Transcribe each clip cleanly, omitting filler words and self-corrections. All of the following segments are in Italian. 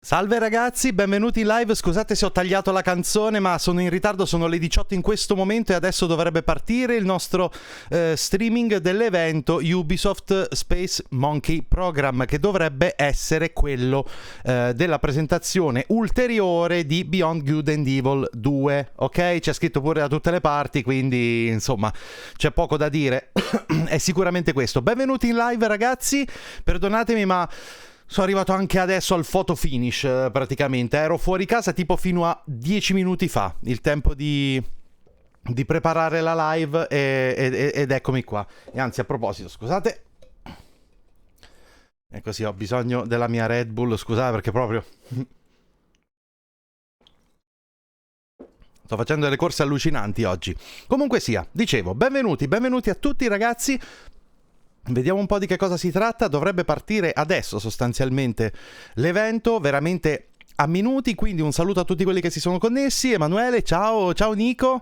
Salve ragazzi, benvenuti in live, scusate se ho tagliato la canzone ma sono in ritardo, sono le 18 in questo momento e adesso dovrebbe partire il nostro streaming dell'evento Ubisoft Space Monkey Program, che dovrebbe essere quello della presentazione ulteriore di Beyond Good and Evil 2, ok? C'è scritto pure da tutte le parti, quindi insomma c'è poco da dire, è sicuramente questo. Benvenuti in live ragazzi, perdonatemi ma sono arrivato anche adesso al photo finish praticamente, ero fuori casa tipo fino a 10 minuti fa, il tempo di preparare la live ed eccomi qua. E anzi, a proposito, scusate, è così, ho bisogno della mia Red Bull, scusate perché proprio sto facendo delle corse allucinanti oggi. Comunque sia, dicevo, benvenuti a tutti ragazzi. Vediamo un po' di che cosa si tratta. Dovrebbe partire adesso sostanzialmente l'evento, veramente a minuti, quindi un saluto a tutti quelli che si sono connessi. Emanuele, ciao Nico,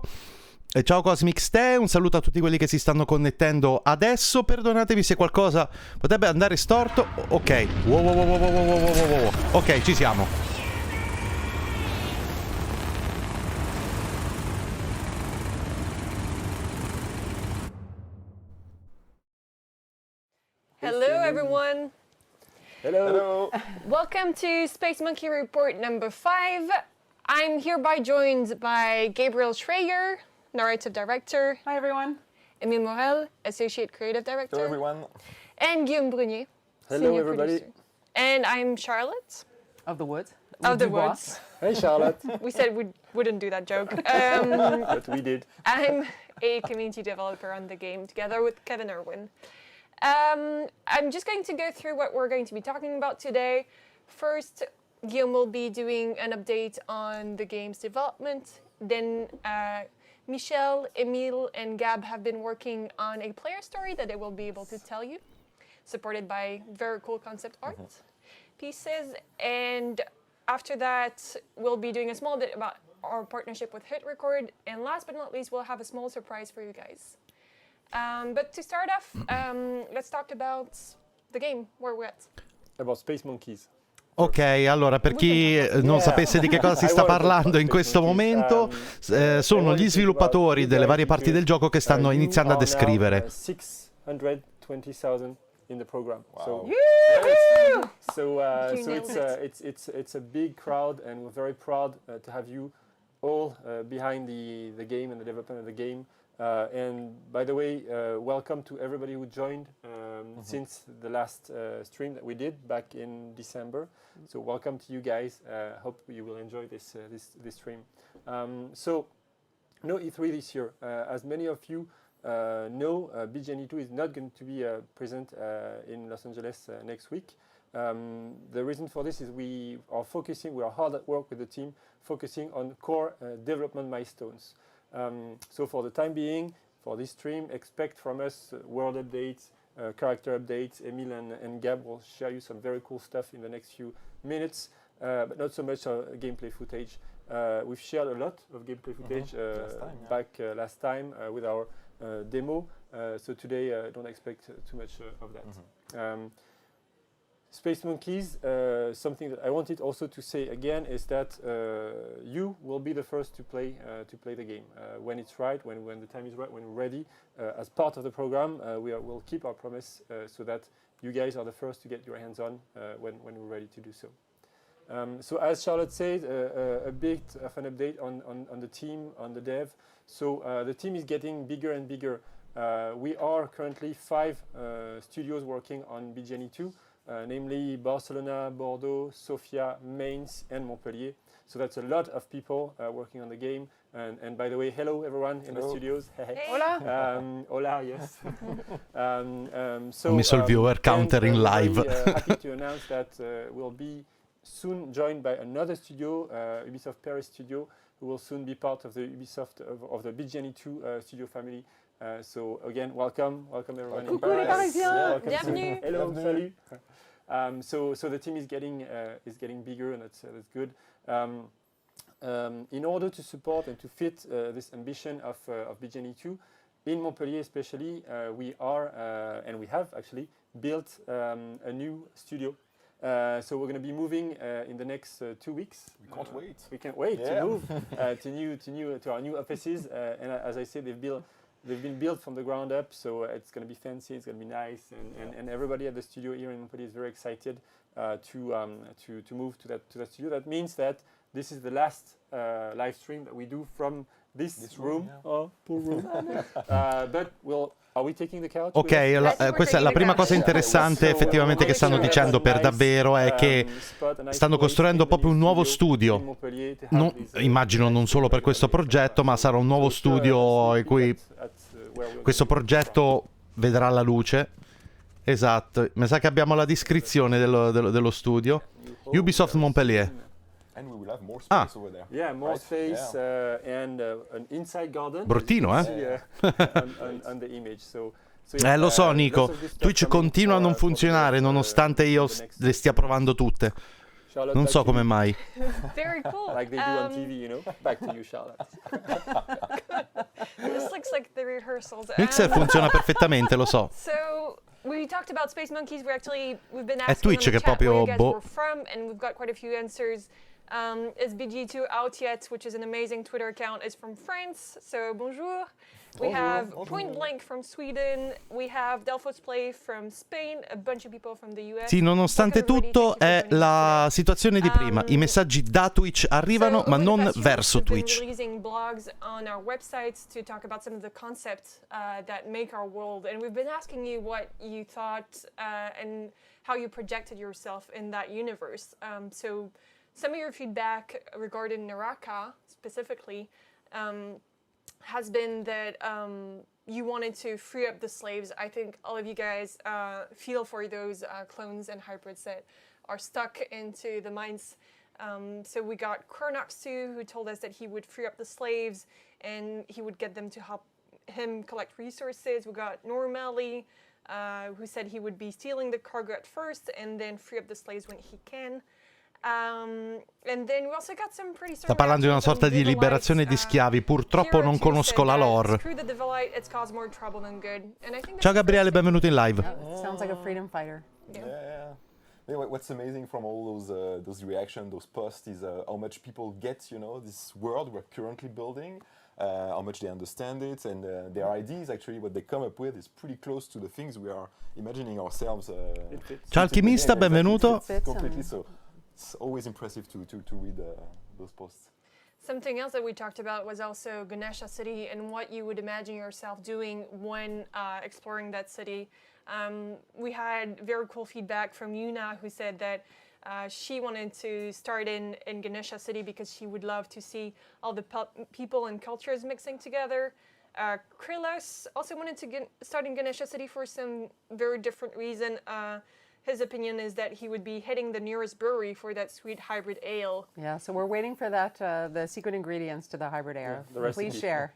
e ciao Cosmic Ste, un saluto a tutti quelli che si stanno connettendo adesso. Perdonatemi se qualcosa potrebbe andare storto. Ok, wow. Ok, ci siamo. Hello everyone! Hello! Welcome to Space Monkey Report number 5. I'm hereby joined by Gabriel Schrager, Narrative Director. Hi everyone. Emile Morel, Associate Creative Director. Hello everyone! And Guillaume Brunier, Hello Senior everybody! Producer. And I'm Charlotte. Of the Woods. Of the Woods. Hey Charlotte! We said we wouldn't do that joke. But we did. I'm a community developer on the game, together with Kevin Irwin. I'm just going to go through what we're going to be talking about today. First, Guillaume will be doing an update on the game's development. Then Michel, Emile, and Gab have been working on a player story that they will be able to tell you, supported by very cool concept art pieces. And after that, we'll be doing a small bit about our partnership with Hit Record. And last but not least, we'll have a small surprise for you guys. But to start off, let's talk about the game, where we're at. About Space Monkeys. Ok, allora per chi non sapesse di che cosa si sta parlando in questo momento, sono gli sviluppatori delle varie parti del gioco che stanno iniziando a descrivere. 620,000 in the program. Woo! So it's a big crowd, and we're very proud to have you all behind the game and the development of the game. And by the way, welcome to everybody who joined since the last stream that we did back in December. So welcome to you guys. Hope you will enjoy this stream. So no E3 this year. As many of you know, BGN2 is not going to be present in Los Angeles next week. The reason for this is we are hard at work with the team, focusing on core development milestones. So for the time being, for this stream, expect from us world updates, character updates. Emile and Gab will share you some very cool stuff in the next few minutes, but not so much gameplay footage. We've shared a lot of gameplay footage last time with our demo, so today don't expect too much of that. Space Monkeys, something that I wanted also to say again is that you will be the first to play the game when it's right, when the time is right, when we're ready. As part of the program, we'll keep our promise so that you guys are the first to get your hands on when we're ready to do so. So as Charlotte said, a bit of an update on the team, on the dev. So the team is getting bigger and bigger. We are currently 5 studios working on BGN2. Namely Barcelona, Bordeaux, Sofia, Mainz, and Montpellier. So that's a lot of people working on the game. And by the way, hello everyone in the studios. Hey. Hola. Hola, yes. Missile viewer counter in live. Happy to announce that we'll be soon joined by another studio, Ubisoft Paris studio, who will soon be part of the Ubisoft of the BGN2 studio family. So again, welcome everyone. Coucou les Parisiens. Bienvenue. Hello, salut. So the team is getting bigger, and that's good. In order to support and to fit this ambition of BGN2, in Montpellier especially, we are and we have actually built a new studio So we're going to be moving in the next 2 weeks. We can't wait. We can't wait Yeah. to move to our new offices. And as I said, they've been built from the ground up. So it's going to be fancy. It's going to be nice. And everybody at the studio here in Montpellier is very excited to move to that studio. That means that this is the last live stream that we do from this room. Yeah. Oh, poor room. But are we taking the couch? Ok, questa è la prima cosa interessante effettivamente che stanno dicendo per davvero è che stanno costruendo proprio un nuovo studio. Immagino non solo per questo progetto, ma sarà un nuovo studio in cui questo progetto vedrà la luce. Esatto, mi sa che abbiamo la descrizione dello studio. Ubisoft Montpellier. And we will have more space over there. Yeah, more Right? space Yeah. and an inside garden. Bruttino, as you see, on the image. So Lo so, Nico. lots of good stuff Twitch coming continua a non for funzionare nonostante io the next le stia provando tutte. Charlotte, Non back so to come you. mai. Very cool. Like they do on TV, you know. Back to you, Charlotte. This looks like the rehearsals. Mixer funziona perfettamente, lo so. So we talked about Space Monkeys. We've been È asking Twitch on the che chat proprio, where you guys boh. were from, and we've got quite a few answers. Is BG2 out yet? Which is an amazing Twitter account. Is from France. So bonjour. We have Point Blank from Sweden. We have Delphos Play from Spain. A bunch of people from the US. Sì, nonostante Welcome, everybody. tutto Thank you for è joining us la today. situazione di prima. I messaggi da Twitch arrivano, ma over the non past few verso weeks, we've Twitch. been releasing blogs on our websites to talk about some of the concepts that make our world, and we've been asking you what you thought and how you projected yourself in that universe. So some of your feedback regarding Naraka specifically has been that you wanted to free up the slaves. I think all of you guys feel for those clones and hybrids that are stuck into the mines. So we got Chronox2, who told us that he would free up the slaves and he would get them to help him collect resources. We got Normally, who said he would be stealing the cargo at first and then free up the slaves when he can. And then we also got some pretty Sta parlando di una sorta di liberazione di schiavi. Purtroppo non conosco la lore. Ciao Gabriele, benvenuto in live. Sounds like a freedom fighter. Yeah. What's amazing from all those reactions, those posts, is how much people get, this world we're currently building, how much they understand it, and their ideas, actually, what they come up with is pretty close to the things we are imagining ourselves. Ciao Alchimista, benvenuto. Completely so. It's always impressive to read those posts. Something else that we talked about was also Ganesha City and what you would imagine yourself doing when exploring that city. We had very cool feedback from Yuna, who said that she wanted to start in Ganesha City because she would love to see all the people and cultures mixing together. Krylos also wanted to start in Ganesha City for some very different reason. His opinion is that he would be hitting the nearest brewery for that sweet hybrid ale. Yeah, so we're waiting for that, the secret ingredients to the hybrid ale. the Please recipe. share.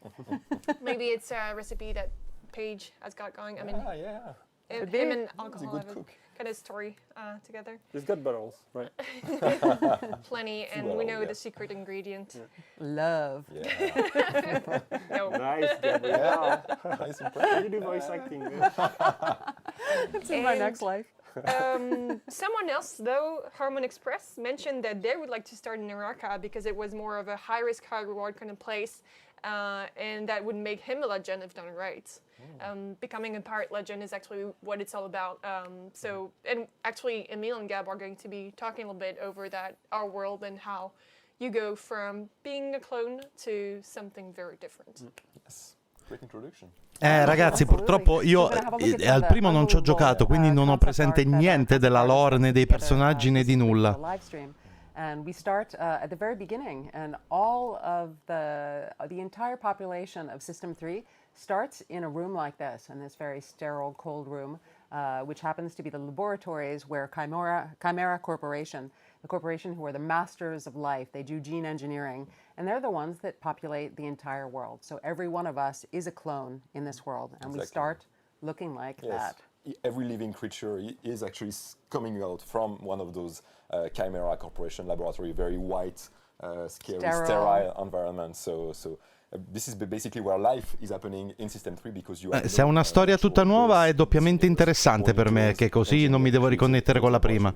Maybe it's a recipe that Paige has got going. I mean, Yeah. him and He's a alcohol good have a cook. kind of story together. He's got bottles, right? Plenty, and we know the secret ingredient. Love. Yeah. No. Nice, Gabriel. Nice impression. You do voice acting. It's in my And- next life. Someone else, though, Harmon Express, mentioned that they would like to start in Naraka because it was more of a high-risk, high-reward kind of place, and that would make him a legend if done right. Becoming a pirate legend is actually what it's all about. And actually, Emile and Gab are going to be talking a little bit over that, our world, and how you go from being a clone to something very different. Yes. Great introduction. Ragazzi, purtroppo io al primo non ci ho giocato, quindi non ho presente niente della lore né dei personaggi né di nulla. And we start at the very beginning, and all of the entire population of System 3 starts in a room like this, in this very sterile, cold room, which happens to be the laboratories where Chimera Corporation, the corporation who are the masters of life, they do gene engineering, and they're the ones that populate the entire world. So every one of us is a clone in this world, and we start looking like that. Every living creature is actually coming out from one of those Chimera Corporation laboratory, very white, scary, sterile environment. So this is basically where life is happening in System 3 because you have Se è una storia tutta nuova è doppiamente interessante per me, che così non mi devo riconnettere con la prima.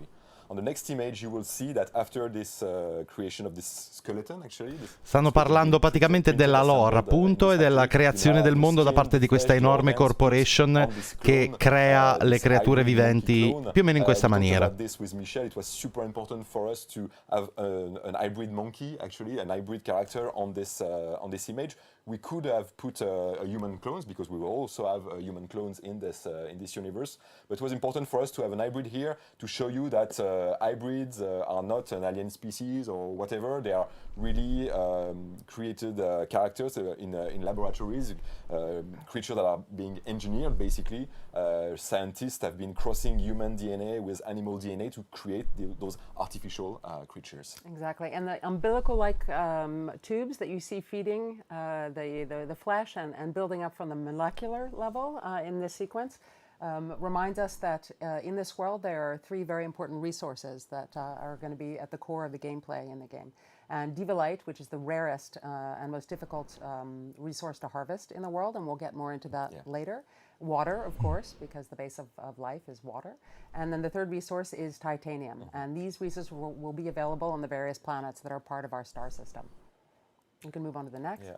On the next image, you will see that after this creation of this skeleton, actually, Stanno parlando praticamente della lore, appunto, e della creazione del mondo da parte di questa enorme corporation che crea le creature viventi più o meno in questa maniera. It was super important for us to have an hybrid monkey, actually, an hybrid character on this image. We could have put a human clones because we will also have human clones in this universe. But it was important for us to have an hybrid here to show you that hybrids are not an alien species or whatever. They are really created characters in laboratories, creatures that are being engineered basically. Scientists have been crossing human DNA with animal DNA to create those artificial creatures. Exactly, and the umbilical-like tubes that you see feeding the flesh and building up from the molecular level in this sequence reminds us that in this world there are three very important resources that are going to be at the core of the gameplay in the game. And divalite, which is the rarest and most difficult resource to harvest in the world, and we'll get more into that later. Water, of course, because the base of life is water. And then the third resource is titanium. And these resources will be available on the various planets that are part of our star system. You can move on to the next.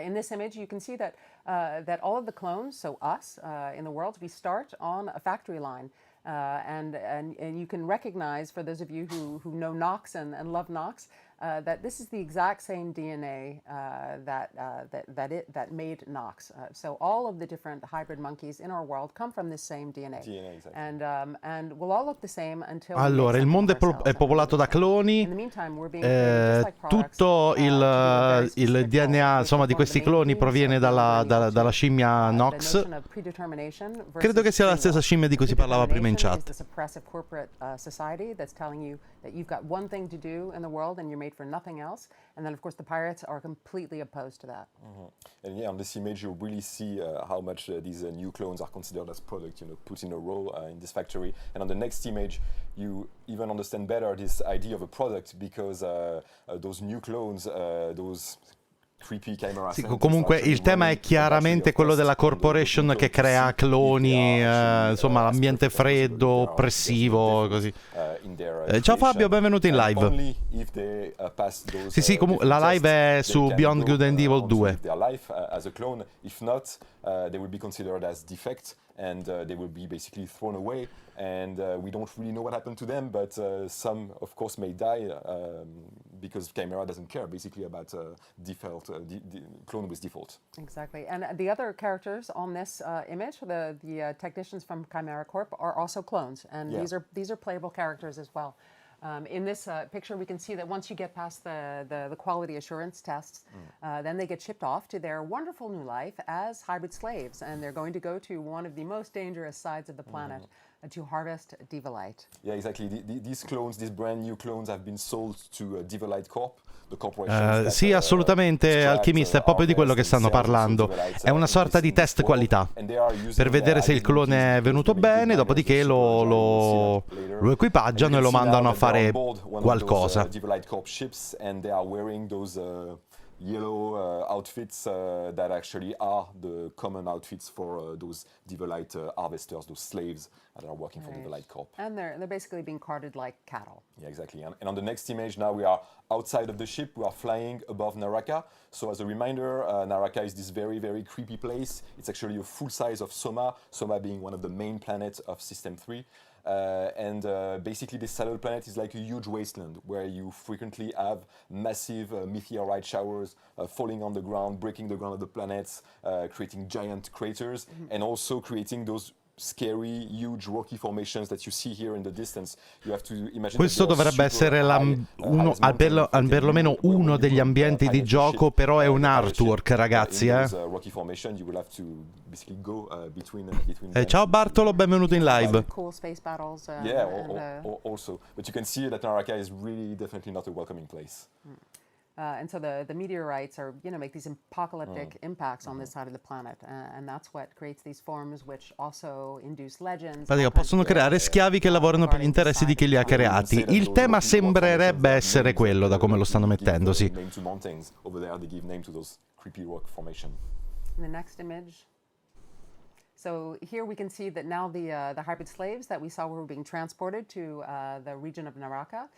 In this image, you can see that that all of the clones, so us in the world, we start on a factory line. And you can recognize, for those of you who know Nox and love Nox, that this is the exact same DNA that made Nox. So all of the different hybrid monkeys in our world come from this same DNA. Exactly. And we'll all look the same until. Allora, il mondo è popolato da cloni. Tutto il DNA, insomma, di questi cloni proviene dalla scimmia Nox. Credo che sia la stessa scimmia di cui si parlava prima in chat. That you've got one thing to do in the world and you're made for nothing else. And then, of course, the pirates are completely opposed to that. And yeah, on this image, you really see how much these new clones are considered as product, put in a row in this factory. And on the next image, you even understand better this idea of a product because those new clones, those sì, comunque il tema è chiaramente quello della corporation che crea cloni, insomma l'ambiente freddo, oppressivo, così. Ciao Fabio, benvenuto in live. Sì, comunque la live è su Beyond Good and Evil 2. They will be considered as defect and they will be basically thrown away and we don't really know what happened to them, but some of course may die because Chimera doesn't care basically about default clone with default. Exactly, and the other characters on this image, the technicians from Chimera Corp are also clones, and these are playable characters as well. In this picture, we can see that once you get past the quality assurance tests, then they get shipped off to their wonderful new life as hybrid slaves, and they're going to go to one of the most dangerous sides of the planet to harvest divalite. Yeah, exactly. These clones, these brand new clones, have been sold to Divalite Corp. Sì, assolutamente, Alchimista, è proprio di quello che stanno parlando. È una sorta di test qualità per vedere se il clone è venuto bene, dopodiché lo equipaggiano e lo mandano a fare qualcosa. Yellow outfits that actually are the common outfits for those Divalite harvesters, those slaves that are working for Divalite Corp. And they're basically being carted like cattle. Yeah, exactly. And on the next image now we are outside of the ship, we are flying above Naraka. So as a reminder, Naraka is this very, very creepy place. It's actually a full size of Soma, Soma being one of the main planets of System 3. Basically this saddle planet is like a huge wasteland where you frequently have massive meteorite showers falling on the ground, breaking the ground of the planets, creating giant craters, and also creating those scary, huge rocky formations that you see here in the distance. You have to imagine. Questo dovrebbe essere perlomeno uno degli ambienti di gioco, però è un artwork, ragazzi. Ciao Bartolo, benvenuto in live. Also, but you can see that Naraka is really definitely not a welcoming place. And so the meteorites are, make these apocalyptic impacts on this side of the planet, and that's what creates these forms, which also induce legends. Possono creare schiavi che lavorano per gli interessi di chi li ha creati. Il tema sembrerebbe essere quello, da come lo stanno mettendo, sì. The next image. So here we can see that now the hybrid slaves that we saw were being transported to the region of Naraka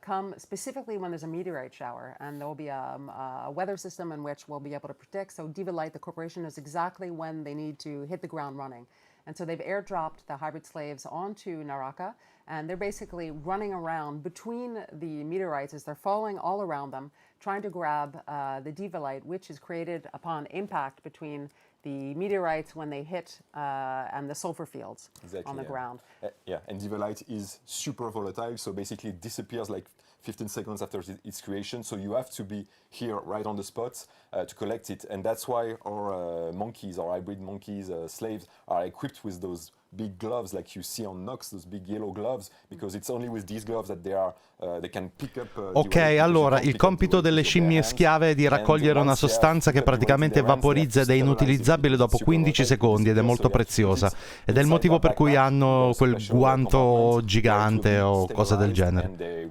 come specifically when there's a meteorite shower, and there will be a weather system in which we'll be able to predict. So Diva Light, the corporation, knows exactly when they need to hit the ground running. And so they've airdropped the hybrid slaves onto Naraka, and they're basically running around between the meteorites as they're falling all around them, trying to grab the Diva Light, which is created upon impact between the meteorites when they hit and the sulfur fields on the ground. Yeah, and Diva Light is super volatile, so basically it disappears like 15 seconds after its creation, so you have to be here right on the spot to collect it, and that's why our monkeys, our hybrid monkeys, slaves, are equipped with those big gloves like you see on Nox, those big yellow gloves, because it's only with these gloves that they can pick up. Ok, allora il compito delle scimmie schiave è di raccogliere una sostanza che praticamente vaporizza ed è inutilizzabile dopo 15 secondi ed è molto preziosa, ed è il motivo per cui hanno quel guanto gigante o cosa del genere.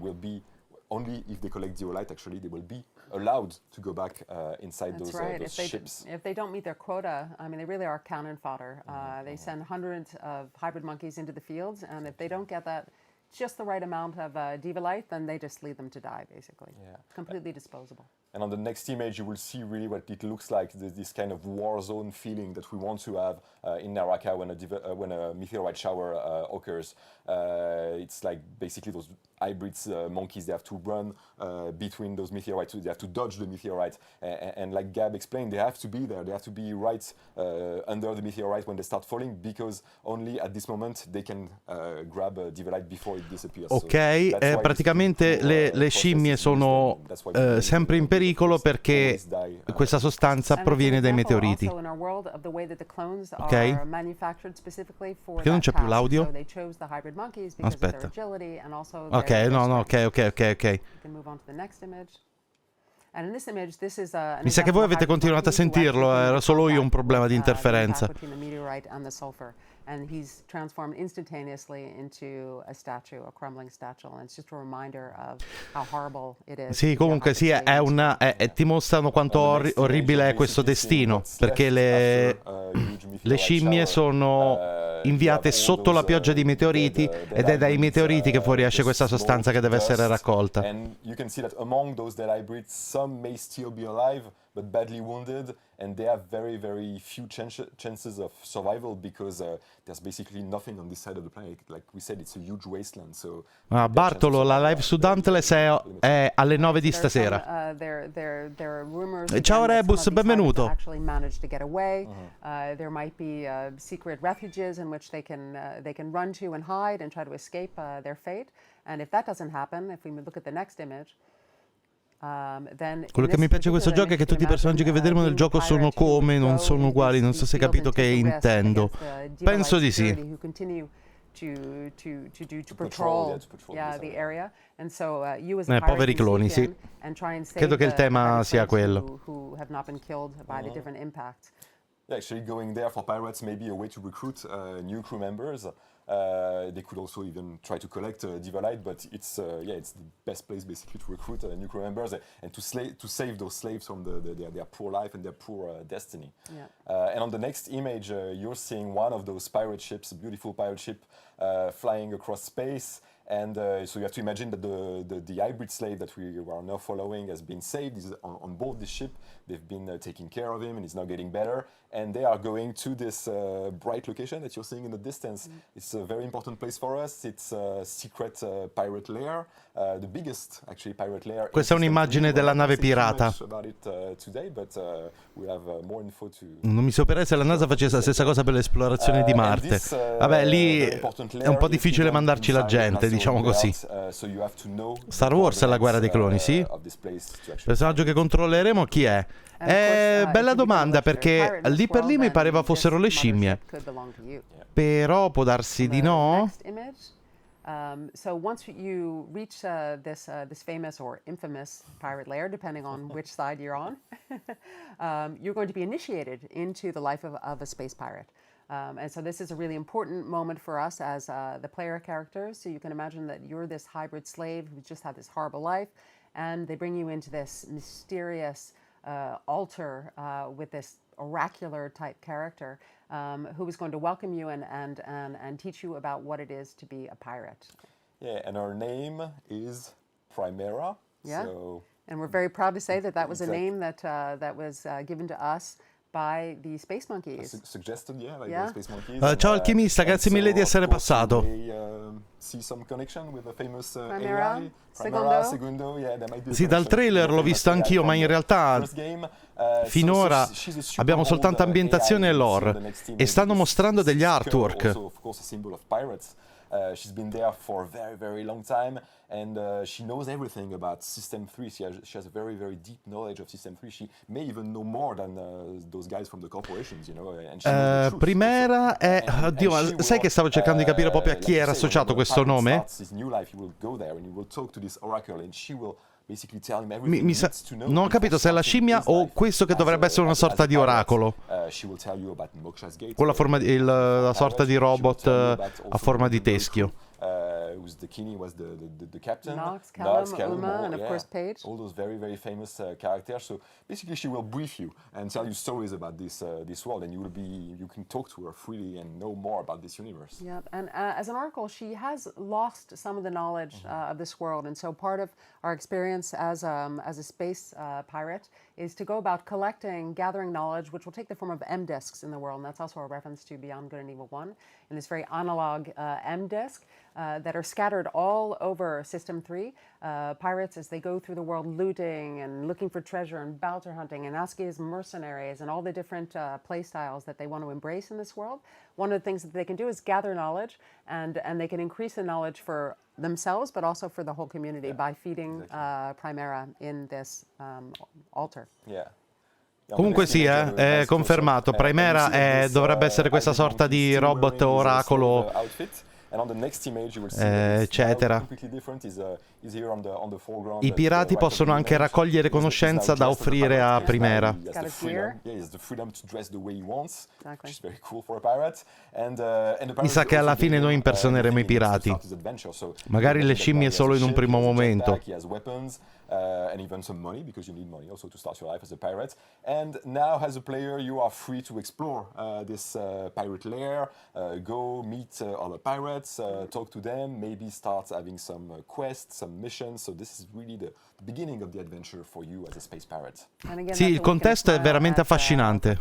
Only if they collect zero light, actually, they will be allowed to go back inside those ships. If they don't meet their quota, I mean, they really are cannon fodder. They send hundreds of hybrid monkeys into the fields, and if they don't get that just the right amount of Diva Light, then they just leave them to die, basically. Yeah. Completely disposable. And on the next image, you will see really what it looks like, this kind of war zone feeling that we want to have in Naraka when a meteorite shower occurs. It's like basically those hybrids, monkeys, they have to run between those meteorites, they have to dodge the meteorite. And like Gab explained, they have to be there, they have to be right under the meteorite when they start falling, because only at this moment they can grab Diva Light before it disappears. Ok, so praticamente le scimmie sono sempre in pericolo perché questa sostanza proviene dai meteoriti. Ok? Perché non c'è più l'audio? Aspetta. Ok, no, ok. Mi sa che voi avete continuato a sentirlo, era solo io un problema di interferenza. And he's transformed instantaneously into a statue, a crumbling statue, and it's just a reminder of how horrible it is. Sì, comunque sì, ti mostrano quanto orribile è questo destino, perché le scimmie sono inviate sotto la pioggia di meteoriti ed è dai meteoriti che fuoriesce questa sostanza che deve essere raccolta. And you can see that among those dead hybrids, some may still be alive, but badly wounded, and they have very, very few chances of survival because there's basically nothing on this side of the planet. Like we said, it's a huge wasteland. So Bartolo, la live su Dauntless è alle 9 di stasera. Ciao Rebus, benvenuto. There might be secret refuges in which they can run to and hide and try to escape their fate. And if that doesn't happen, if we look at the next image, quello che mi piace di questo gioco è che tutti i personaggi che vedremo nel gioco sono come, non sono uguali, non so se hai capito che intendo. Penso di sì. Poveri cloni, sì. Credo che il tema sia quello. Actually, going there for pirates may be a way to recruit new crew members. They could also even try to collect Diva Light, but it's the best place basically to recruit new crew members and to save those slaves from their poor life and their poor destiny. Yeah. And on the next image, you're seeing one of those pirate ships, a beautiful pirate ship flying across space. And so you have to imagine that the hybrid slave that we are now following has been saved. He's on board this ship. They've been taking care of him, and he's now getting better. And they are going to this bright location that you're seeing in the distance. It's a very important place for us. It's a secret pirate lair, the biggest actually pirate lair. Questa è un'immagine della nave pirata. Non mi saprei se la NASA facesse la stessa cosa per l'esplorazione di Marte. Vabbè, lì è un po' difficile mandarci la gente, diciamo così. Star Wars è la guerra dei cloni, sì? Il personaggio che controlleremo chi è? Bella domanda, perché lì per lì mi pareva fossero le scimmie. Però può darsi di no? So once you reach this famous or infamous pirate lair, depending on which side you're on, you're going to be initiated into the life of a space pirate. And so this is a really important moment for us as the player characters. So you can imagine that you're this hybrid slave who just had this horrible life, and they bring you into this mysterious altar with this oracular type character who is going to welcome you and teach you about what it is to be a pirate. Yeah, and her name is Primera. Yeah. So And we're very proud to say that that was a Exactly. name that was given to us by the Space Monkeys. suggested, yeah, like Yeah. the Space Monkeys. Ciao alchimista, grazie mille di essere passato. See some connection with the famous Primera, AI. Secondo. Segundo, yeah, there might be a Sì, dal connection. trailer l'ho visto anch'io, ma in realtà First game, finora she's a super abbiamo old, soltanto ambientazione e AI. lore, The next team e is stanno this mostrando degli skull, artwork. also, of course, a symbol of pirates. She's been there for a very, very long time, and she knows everything about System 3. She has a very, very deep knowledge of System 3. She may even know more than those guys from the corporations, you know. And she knows the truth Primera è... also. Oddio, And she ma sai che stavo cercando di capire proprio a chi era associato questo nome? Starts his new life, he will go there and he will talk to this oracle, and she will basically tell him everything he needs to know. Non ho capito se è la scimmia o questo che dovrebbe essere una sorta di oracolo. She will tell you about Moksha's Gate. Con la sorta di robot a forma di teschio. Who's the Kini was the captain. Nox, Callum, Callum, Uma, and of yeah, course Paige. all those very, very famous characters. So basically, she will brief you and tell you stories about this world, and you can talk to her freely and know more about this universe. Yeah, and as an oracle, she has lost some of the knowledge of this world, and so part of our experience as a space pirate is to go about gathering knowledge, which will take the form of M discs in the world, and that's also a reference to Beyond Good and Evil 1, in this very analog M disc that are scattered all over System 3. Pirates, as they go through the world looting and looking for treasure and bounty hunting and asking as mercenaries and all the different play styles that they want to embrace in this world, one of the things that they can do is gather knowledge, and they can increase the knowledge for themselves, but also for the whole community by feeding Primera in this altar. Yeah. Comunque sì, è confermato. Primera dovrebbe essere questa sorta di robot oracolo, eccetera. I pirati possono anche raccogliere conoscenza da offrire a Primera. Mi sa che alla fine noi impersoneremo i pirati. Magari le scimmie solo in un primo momento. And even some money, because you need money also to start your life as a pirate. And now, as a player, you are free to explore this pirate lair, go meet other pirates, talk to them, maybe start having some quests, some missions. So this is really the beginning of the adventure for you as a space pirate. Sì, il contesto è veramente affascinante.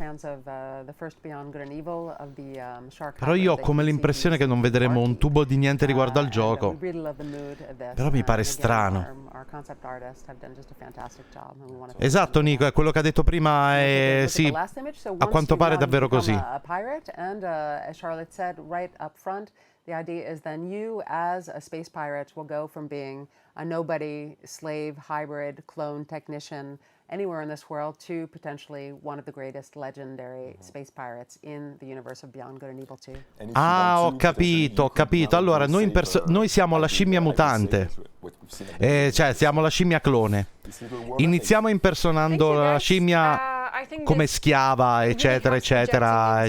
Però io ho come l'impressione che non vedremo un tubo di niente riguardo al gioco. Però mi pare strano. Esatto, Nico, è quello che ha detto prima, sì, a quanto pare è davvero così. The idea is then you, as a space pirate, will go from being a nobody, slave, hybrid, clone, technician, anywhere in this world, to potentially one of the greatest legendary space pirates in the universe of Beyond Good and Evil 2. Ah, ho capito. Allora, noi siamo la scimmia mutante. Cioè, siamo la scimmia clone. Iniziamo impersonando la scimmia come schiava, eccetera, eccetera,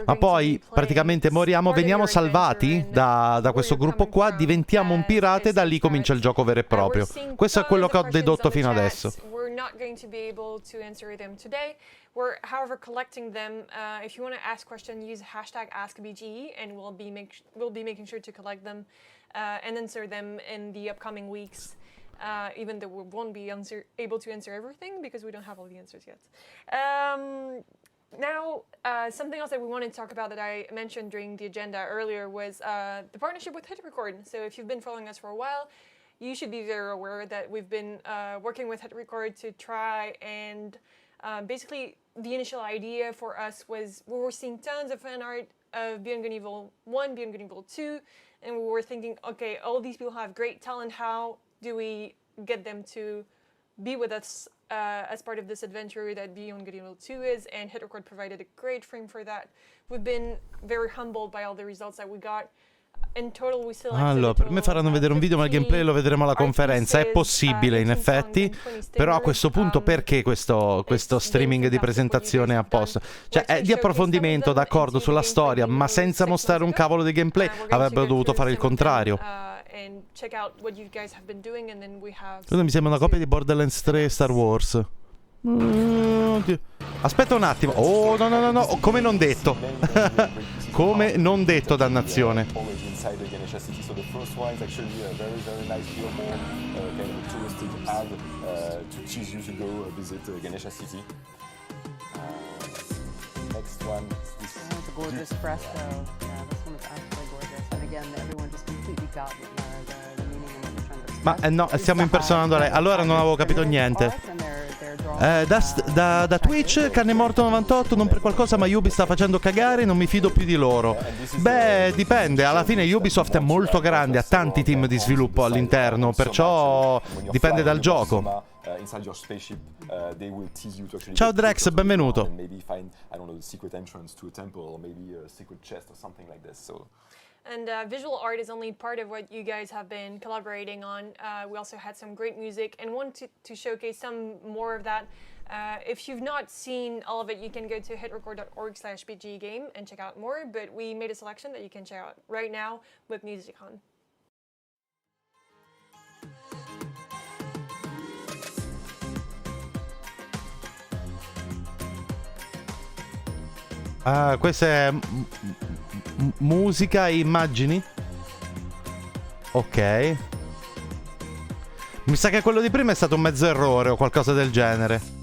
ma poi praticamente moriamo, veniamo salvati da questo gruppo qua, diventiamo un pirata e da lì comincia il gioco vero e proprio. Questo è quello che ho dedotto fino adesso. We're not going to be able to answer them today. We're, however, collecting them. If you want to ask questions, use #AskBGE, and we'll be making sure to collect them and answer them in the upcoming weeks. Even though we won't be able to answer everything because we don't have all the answers yet. Now, something else that we wanted to talk about that I mentioned during the agenda earlier was the partnership with HitRecord. So if you've been following us for a while, you should be very aware that we've been working with HitRecord to try and basically the initial idea for us was we were seeing tons of fan art of Beyond Good and Evil 1, Beyond Good and Evil 2, and we were thinking, okay, all these people have great talent, how do we get them to be with us as part of this adventure that Beyond Good and Evil 2 is, and HitRecord provided a great frame for that. We've been very humbled by all the results that we got. In total, we allora, per me faranno vedere un video, ma il gameplay lo vedremo alla conferenza. È possibile, in effetti, però a questo punto perché questo streaming di presentazione apposta? Cioè, è di approfondimento, d'accordo, sulla storia, ma senza mostrare un cavolo di gameplay. Avrebbero dovuto fare il contrario. Questo mi sembra una copia di Borderlands 3 Star Wars. Oddio. Aspetta un attimo. Oh, no, come non detto. Come non detto, dannazione. Already inside the Ganesha city. So the first one is actually a very, very nice billboard, kind of a touristic ad to tease you to go visit Ganesha city. Next one is this. Oh, it's a gorgeous fresco. Yeah, this one is absolutely gorgeous. And again, everyone just completely got the meaning and what they're trying to express. Ma no, stiamo impersonando lei. Allora non avevo capito niente. Da Twitch, Cane Morto 98, non per qualcosa ma Ubi sta facendo cagare, non mi fido più di loro. Beh, dipende, alla fine Ubisoft è molto grande, ha tanti team di sviluppo all'interno, perciò dipende dal gioco. Ciao Drex, benvenuto. And visual art is only part of what you guys have been collaborating on. We also had some great music and want to showcase some more of that. If you've not seen all of it, you can go to hitrecord.org/bggame and check out more, but we made a selection that you can check out right now with music on. Ah, questa è musica e immagini? Ok. Mi sa che quello di prima è stato un mezzo errore o qualcosa del genere.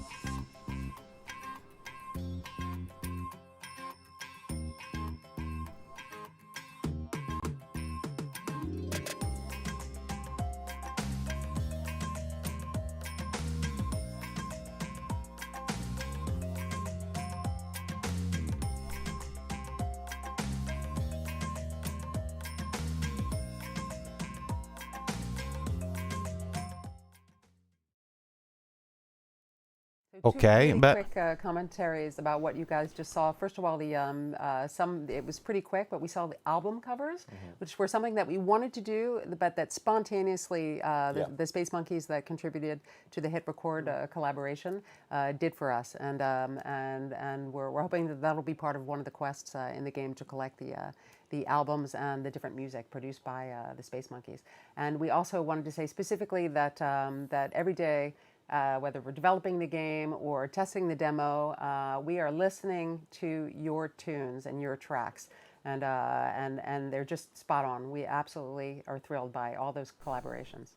Okay, really quick commentaries about what you guys just saw. First of all, the it was pretty quick, but we saw the album covers, which were something that we wanted to do, but that spontaneously the Space Monkeys that contributed to the Hit Record collaboration did for us, and we're hoping that that'll be part of one of the quests in the game to collect the albums and the different music produced by the Space Monkeys. And we also wanted to say specifically that that every day, whether we're developing the game or testing the demo, we are listening to your tunes and your tracks, and they're just spot on. We absolutely are thrilled by all those collaborations.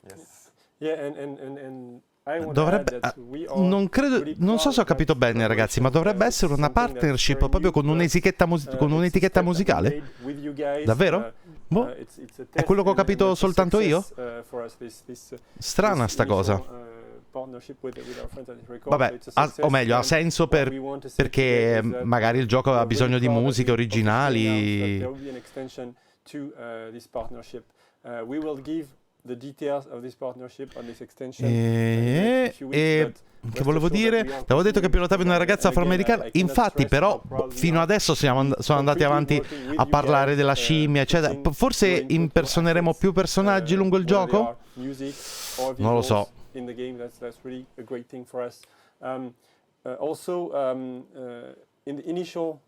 Yes. Yeah, and I want Dovrebbe, to add that we are non so se ho capito bene, ragazzi, ma dovrebbe essere una partnership proprio con un'etichetta musicale? Davvero? Boh, è quello che ho capito soltanto io? Strana sta cosa. Vabbè, o meglio, ha senso perché magari il gioco ha bisogno di musiche originali. Che volevo dire? Avevo detto che pilotavi una ragazza afroamericana. Infatti, però, fino adesso sono andati avanti a parlare della scimmia, eccetera. Forse impersoneremo più personaggi lungo il gioco? Non lo so. In the game, that's really a great thing for us. Also, in the initial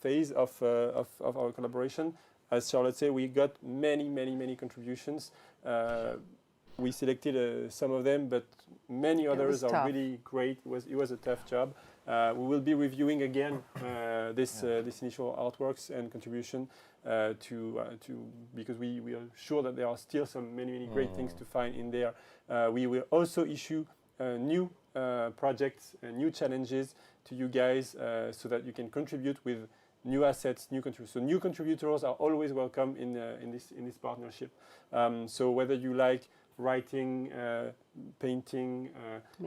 phase of our collaboration, as Charlotte said, we got many contributions. We selected some of them, but many others are really great. It was a tough job. We will be reviewing again this initial artworks and contribution because we are sure that there are still many great things to find in there. We will also issue new projects and new challenges to you guys so that you can contribute with new assets, new contributors. So new contributors are always welcome in this partnership. So whether you like writing, painting,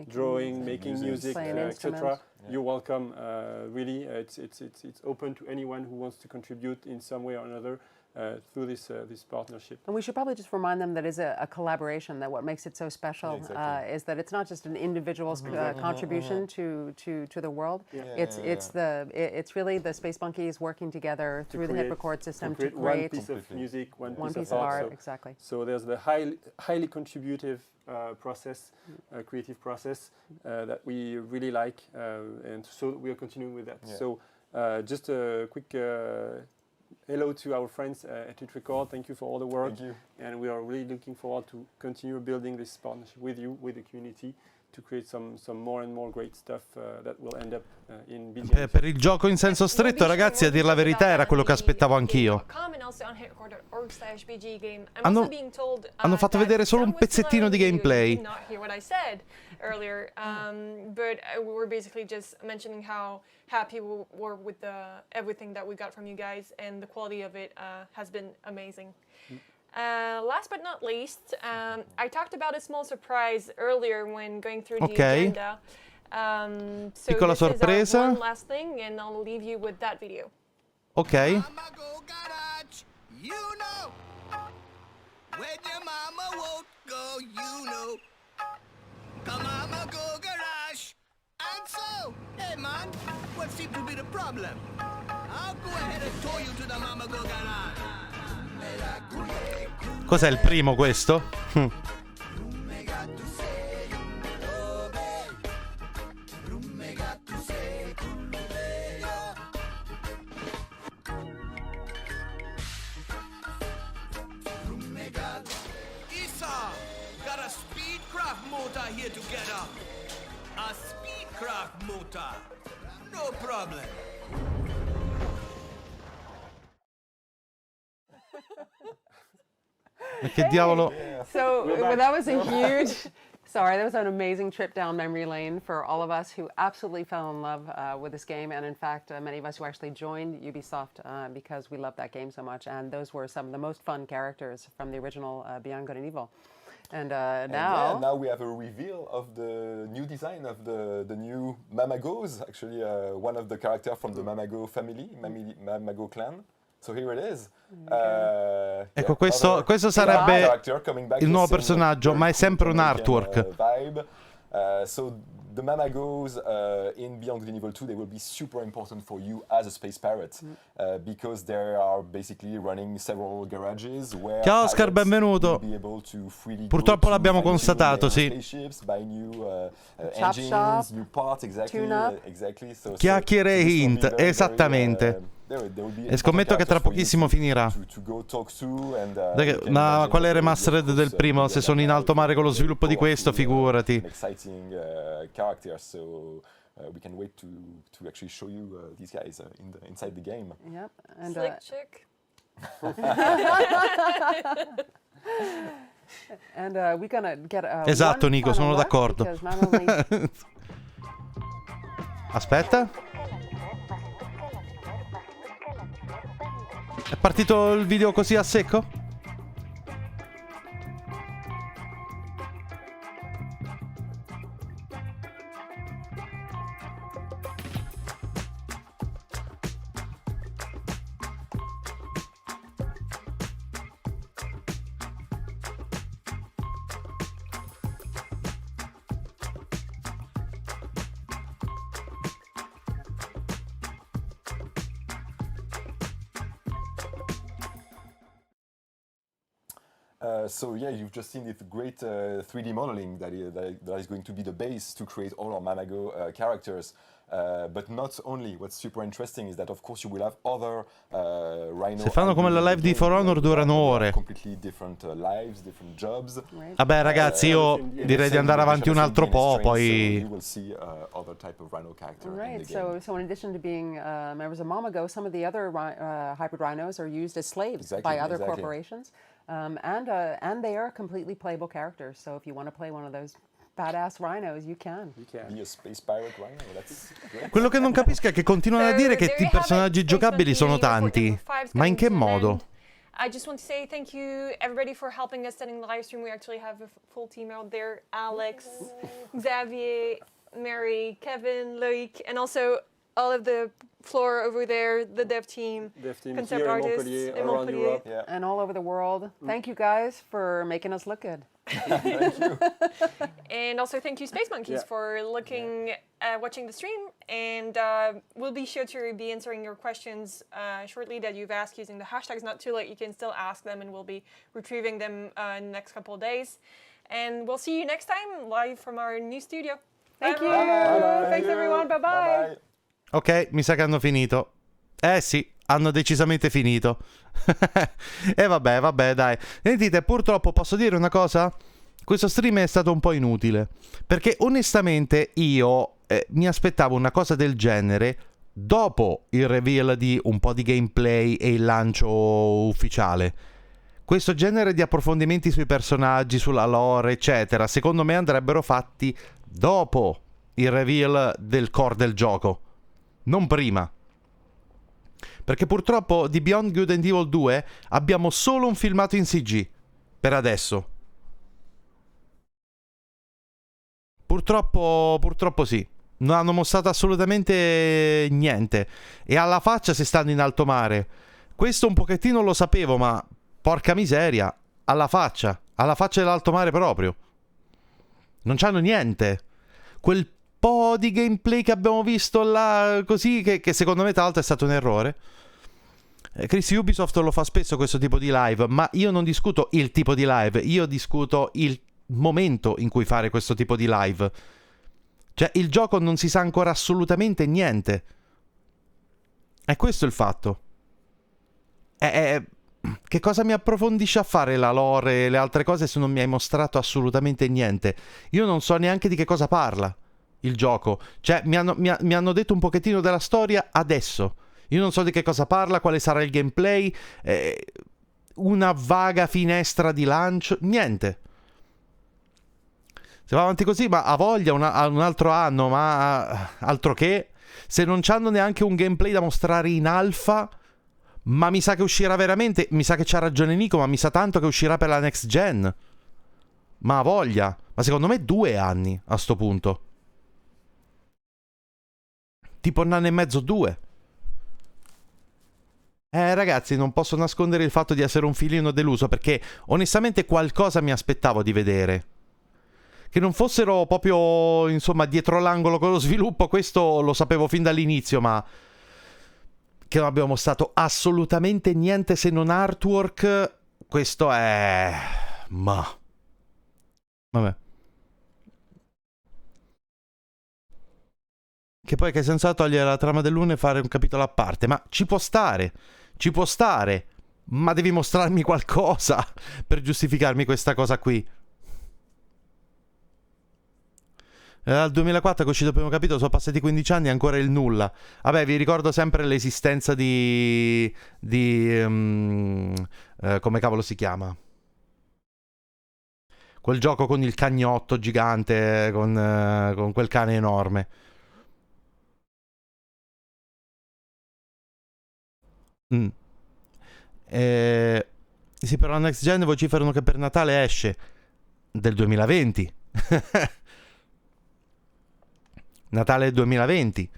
drawing, making music, etc., you're welcome. Really, it's open to anyone who wants to contribute in some way or another through this partnership. And we should probably just remind them that it's a collaboration, that what makes it so special is that it's not just an individual's contribution to the world. It's really the Space Monkeys working together through the Hit Record system to create one piece of music, one piece of art. Exactly. So there's the highly contributive process, creative process that we really like, and so we are continuing with that. So just a quick hello to our friends at Hit Record. Thank you for all the work. And we are really looking forward to continue building this partnership with you, with the community, to create some more and more great stuff that will end up in BGM. Per il gioco in senso stretto, ragazzi, a dir la verità era quello che aspettavo anch'io. Hanno fatto vedere solo un pezzettino di gameplay. Earlier, but we were basically just mentioning how happy we were with everything that we got from you guys, and the quality of it has been amazing. Last but not least, I talked about a small surprise earlier when going through the agenda. So piccola this sorpresa. is our one last thing, and I'll leave you with that video. Ok. Mama go garage, you know. When your mama won't go, you know. Come mama go garage. And so, hey man, what seems to be the problem? I'll go ahead and tow you to the mama go garage. Cos'è il primo questo? Got a Speedcraft motor here together. A Speedcraft motor. No problem. Che diavolo? So that was a huge, that was an amazing trip down memory lane for all of us who absolutely fell in love with this game. And in fact, many of us who actually joined Ubisoft because we loved that game so much. And those were some of the most fun characters from the original Beyond Good and Evil. And now we have a reveal of the new design of the new Mamagos. Actually, one of the characters from the Mamago family, Mamago clan. So here it is. Ecco, questo sarebbe il nuovo personaggio, ma è sempre un artwork. So the Mamagos in Beyond Good and Evil 2, they will be super important for you as a space pirate because they are basically running several garages where Ciao Oscar, benvenuto. Purtroppo l'abbiamo constatato, sì. Buy new Chop engines, shop, new parts, exactly. So Chiacchiere e hint, esattamente. E scommetto che tra pochissimo finirà. Ma quale remastered del primo? Se sono in alto mare con lo sviluppo di questo, figurati. We can wait to actually show you these guys inside the game. Yep. And, Slick chick. and we're gonna get Esatto, one Nico, final sono look, d'accordo. because not only Aspetta. È partito il video così a secco? So yeah, you've just seen this great 3D modeling that is going to be the base to create all our Mamago characters. But not only, what's super interesting is that of course you will have other Rhino. Se fanno come la live di For Honor durano ore. Completely different lives, different jobs. Vabbè ragazzi, io direi di andare avanti un altro po', poi... You will see other type of Rhino character in right. the game. So in addition to being members of Mamago, some of the other hybrid rhinos are used as slaves by other corporations. And they are completely playable characters. So if you want to play one of those badass rhinos, you can. Be a space pirate rhino. That's great. Quello che non capisco è che continuano a dire che i personaggi giocabili sono tanti. Ma in che modo? I just want to say thank you everybody for helping us setting the live stream. We actually have a full team out there. Alex, Xavier, Mary, Kevin, Loic, and also all of the floor over there, the dev team concept here artists in in around Montpellier. Europe. Yeah. And all over the world. Thank you guys for making us look good. Thank you. And also thank you Space Monkeys for watching the stream, and we'll be sure to be answering your questions shortly that you've asked using the hashtags. Not too late, you can still ask them and we'll be retrieving them in the next couple of days. And we'll see you next time live from our new studio. Thank you. Bye. Thanks everyone. Bye bye. Bye. Ok, mi sa che hanno finito. Sì, hanno decisamente finito. E vabbè, dai. Sentite, purtroppo posso dire una cosa? questo stream è stato un po' inutile, perché onestamente io mi aspettavo una cosa del genere dopo il reveal di un po' di gameplay e il lancio ufficiale. Questo genere di approfondimenti sui personaggi, sulla lore, eccetera, secondo me andrebbero fatti dopo il reveal del core del gioco, non prima. Perché purtroppo di Beyond Good and Evil 2 abbiamo solo un filmato in CG, per adesso. Purtroppo sì. Non hanno mostrato assolutamente niente. E alla faccia si stanno in alto mare. Questo un pochettino lo sapevo, ma porca miseria, alla faccia dell'alto mare proprio. Non c'hanno niente. Quel po' di gameplay che abbiamo visto là, così, che secondo me tra l'altro è stato un errore. Ubisoft lo fa spesso questo tipo di live, ma io non discuto il tipo di live, io discuto il momento in cui fare questo tipo di live. Cioè, il gioco non si sa ancora assolutamente niente. E questo è il fatto. Che cosa mi approfondisce a fare la lore e le altre cose se non mi hai mostrato assolutamente niente? Io non so neanche di che cosa parla il gioco. Cioè, mi hanno detto un pochettino della storia adesso. Io non so di che cosa parla, quale sarà il gameplay, una vaga finestra di lancio, niente. Se va avanti così, ma ha voglia un altro anno, ma altro che. Se non c'hanno neanche un gameplay da mostrare in alfa, ma mi sa che uscirà veramente, mi sa che c'ha ragione Nico, ma mi sa tanto che uscirà per la next gen. Ma ha voglia. Ma secondo me 2 anni a sto punto. Tipo 1 anno e mezzo, 2. Ragazzi, non posso nascondere il fatto di essere un filino deluso, perché onestamente qualcosa mi aspettavo di vedere. Che non fossero proprio, insomma, dietro l'angolo con lo sviluppo, questo lo sapevo fin dall'inizio, ma che non abbiamo mostrato assolutamente niente se non artwork, questo è... ma... vabbè. Che poi che senso ha togliere la trama dell'1 e fare un capitolo a parte, ma ci può stare, ma devi mostrarmi qualcosa per giustificarmi questa cosa qui. Dal 2004 che è uscito il primo capitolo, sono passati 15 anni e ancora il nulla. Vabbè, vi ricordo sempre l'esistenza di come cavolo si chiama? Quel gioco con il cagnotto gigante, con quel cane enorme. Sì, però la next gen vociferano che per Natale esce del 2020. Natale 2020.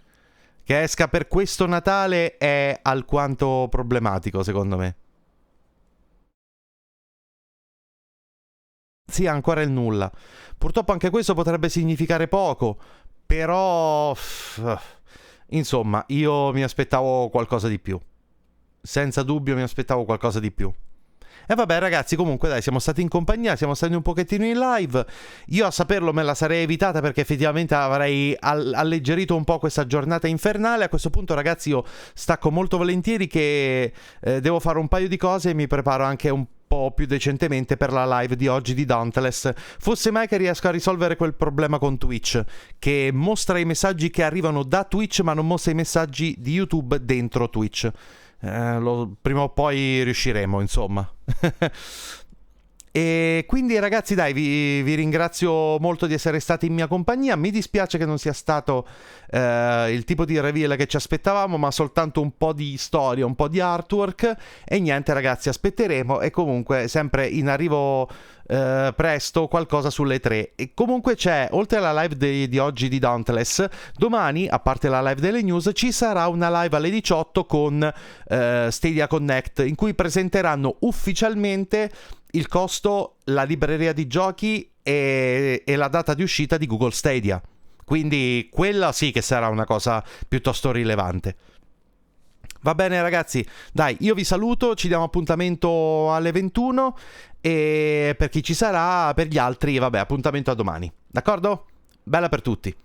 Che esca per questo Natale è alquanto problematico, secondo me. Sì, ancora il nulla. Purtroppo anche questo potrebbe significare poco, però insomma, io mi aspettavo qualcosa di più. Senza dubbio mi aspettavo qualcosa di più. E vabbè ragazzi, comunque dai, siamo stati in compagnia, siamo stati un pochettino in live. Io a saperlo me la sarei evitata perché effettivamente avrei alleggerito un po' questa giornata infernale. A questo punto ragazzi io stacco molto volentieri che devo fare un paio di cose e mi preparo anche un po' più decentemente per la live di oggi di Dauntless. Fosse mai che riesco a risolvere quel problema con Twitch, che mostra i messaggi che arrivano da Twitch ma non mostra i messaggi di YouTube dentro Twitch. Prima o poi riusciremo, insomma. E quindi ragazzi dai, vi ringrazio molto di essere stati in mia compagnia. Mi dispiace che non sia stato il tipo di reveal che ci aspettavamo, ma soltanto un po' di storia, un po' di artwork. E niente ragazzi, aspetteremo. E comunque sempre in arrivo presto qualcosa sulle 3. E comunque c'è, oltre alla live di oggi di Dauntless, domani, a parte la live delle news, ci sarà una live alle 18 con Stadia Connect, in cui presenteranno ufficialmente il costo, la libreria di giochi e la data di uscita di Google Stadia. Quindi quella sì che sarà una cosa piuttosto rilevante. Va bene ragazzi, dai, io vi saluto, ci diamo appuntamento alle 21 e per chi ci sarà, per gli altri, vabbè, appuntamento a domani. D'accordo? Bella per tutti.